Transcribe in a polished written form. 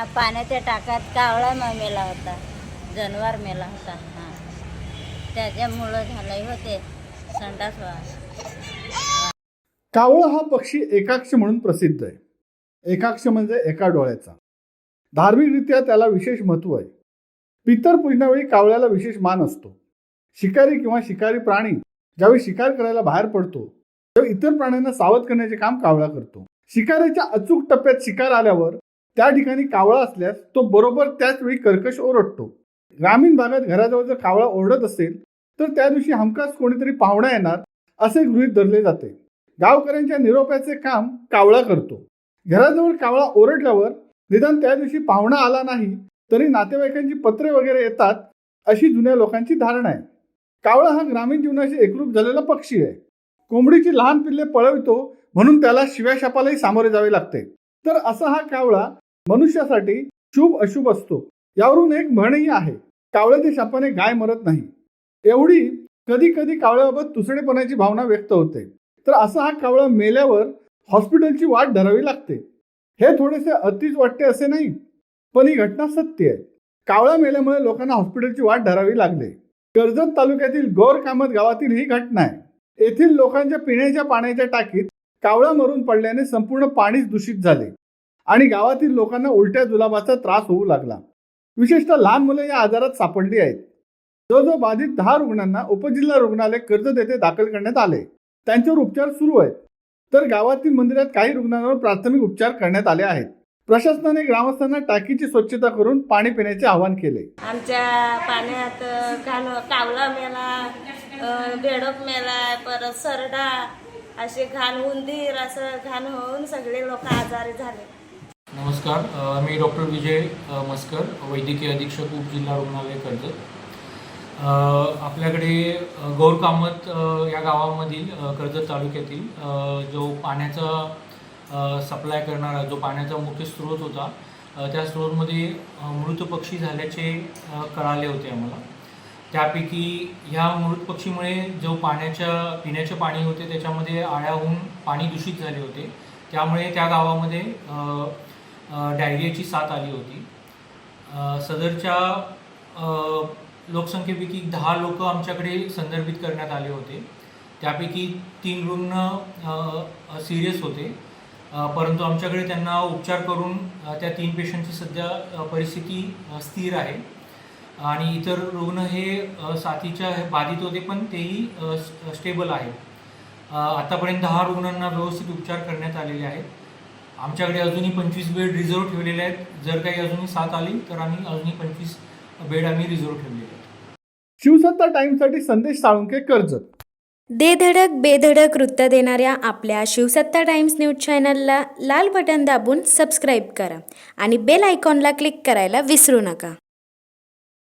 पाण्याच्या टाकात कावळा मेला होता, जनावर मेला होता. त्याच्यामुळं झालंय होते संडास वास. कावळा हा पक्षी एकाक्ष म्हणून प्रसिद्ध आहे. एकाक्ष म्हणजे एका डोळ्याचा. धार्मिकरित्या त्याला विशेष महत्त्व आहे. पितर पूजनावेळी कावळ्याला विशेष मान असतो. शिकारी किंवा शिकारी प्राणी ज्यावेळी शिकार करायला बाहेर पडतो त्यावेळी इतर प्राण्यांना सावध करण्याचे काम कावळा करतो. शिकारीच्या अचूक टप्प्यात शिकार आल्यावर त्या ठिकाणी कावळा असल्यास तो बरोबर त्याच वेळी कर्कश ओरडतो. ग्रामीण भागात घराजवळ जर कावळा ओरडत असेल तर त्या दिवशी हमखास कोणीतरी पाहुणा येणार असे गृहीत धरले जाते. गावकऱ्यांच्या निरोपाचे काम कावळा करतो. घराजवळ कावळा ओरडल्यावर निदान त्या दिवशी पाहुणा आला नाही तरी नातेवाईकांची पत्रे वगैरे येतात अशी जुन्या लोकांची धारणा आहे. कावळा हा ग्रामीण जीवनाशी एकरूप झालेला पक्षी आहे. कोंबडीची लहान पिल्ले पळवितो म्हणून त्याला शिव्याशापालाही सामोरे जावे लागते. तर असा हा कावळा मनुष्यासाठी शुभ अशुभ असतो. यावरून एक म्हणही आहे, कावळ्याच्या शापाने गाय मरत नाही. एवढी कधी कधी कावळ्याबाबत तुसडेपणाची भावना व्यक्त होते. तर असा हा कावळा मेल्यावर हॉस्पिटलची वाट धरावी लागते. हे थोडेसे अतिच वाटते असे नाही, पण ही घटना सत्य आहे. कावळा मेल्यामुळे लोकांना हॉस्पिटलची वाट धरावी लागली. कर्जत तालुक्यातील गौर कामत गावातील ही घटना आहे. येथील लोकांच्या पिण्याच्या पाण्याच्या टाकीत कावळा मरून पडल्याने संपूर्ण पाणीच दूषित झाले आणि गावातील लोकांना उलट्या जुलाबाचा त्रास होऊ लागला. विशेषतः लहान मुलं या आजारात सापडली आहेत. जवळजवळ बाधित 10 रुग्णांना उपजिल्हा रुग्णालय कर्जत येथे दाखल करण्यात आले. त्यांच्यावर उपचार सुरू आहेत. तर गावातील मंदिरात काही रुग्णांवर प्राथमिक उपचार करण्यात आले आहेत. प्रशासनाने ग्रामस्थांना टाकीची स्वच्छता करून पाणी पिण्याचे आवाहन केले. आमच्या पाण्यात कावळा मेला, बेडक मेला, परत सरडा असे घाण, उंदीर असं घाण होऊन सगळे लोक आजारी झाले. नमस्कार, मी डॉक्टर विजय मस्कर, वैद्यकीय अधीक्षक उपजिल्हा रुग्णालय कर्जत. आपल्याकडे गौर कामत या गावामधील कर्जत तालुक्यातील जो पाण्याचा सप्लाय करणारा जो पाण्याचा मुख्य स्रोत होता, त्या स्रोतमध्ये मृत पक्षी झाल्याचे कळाले होते आम्हाला. त्यापैकी ह्या मृत पक्षीमुळे जो पिण्याचे पाणी होते त्याच्यामध्ये आळ्या होऊन पाणी दूषित झाले होते. त्यामुळे त्या गावामध्ये डायरियाची साथ आली होती. सदरच्या लोकसंख्येपैकी 10 लोक आमच्याकडे संदर्भित करण्यात आले होते. त्यापैकी 3 रुग्ण सिरियस होते, परंतु आमच्याकडे त्यांना उपचार करून त्या 3 पेशंटची सध्या परिस्थिती स्थिर आहे आणि इतर रुग्ण हे साथीच्या बाधित होते पण तेही स्टेबल आहेत. आतापर्यंत 10 रुग्णांना व्यवस्थित उपचार करण्यात आलेले आहेत. आमच्याकडे अजूनही 25 बेड रिझर्व ठेवलेले आहेत. जर काही अजूनही साथ आली तर आम्ही अजूनही 25 बेड आम्ही रिझर्व ठेवलेले आहेत. शिवसत्ता टाइम्ससाठी संदेश साळुंके, कर्जत. दे धडक बेधडक वृत्त देणाऱ्या आपल्या शिवसत्ता टाइम्स न्यूज चॅनलला लाल बटन दाबून सबस्क्राईब करा आणि बेल आयकॉनला क्लिक करायला विसरू नका.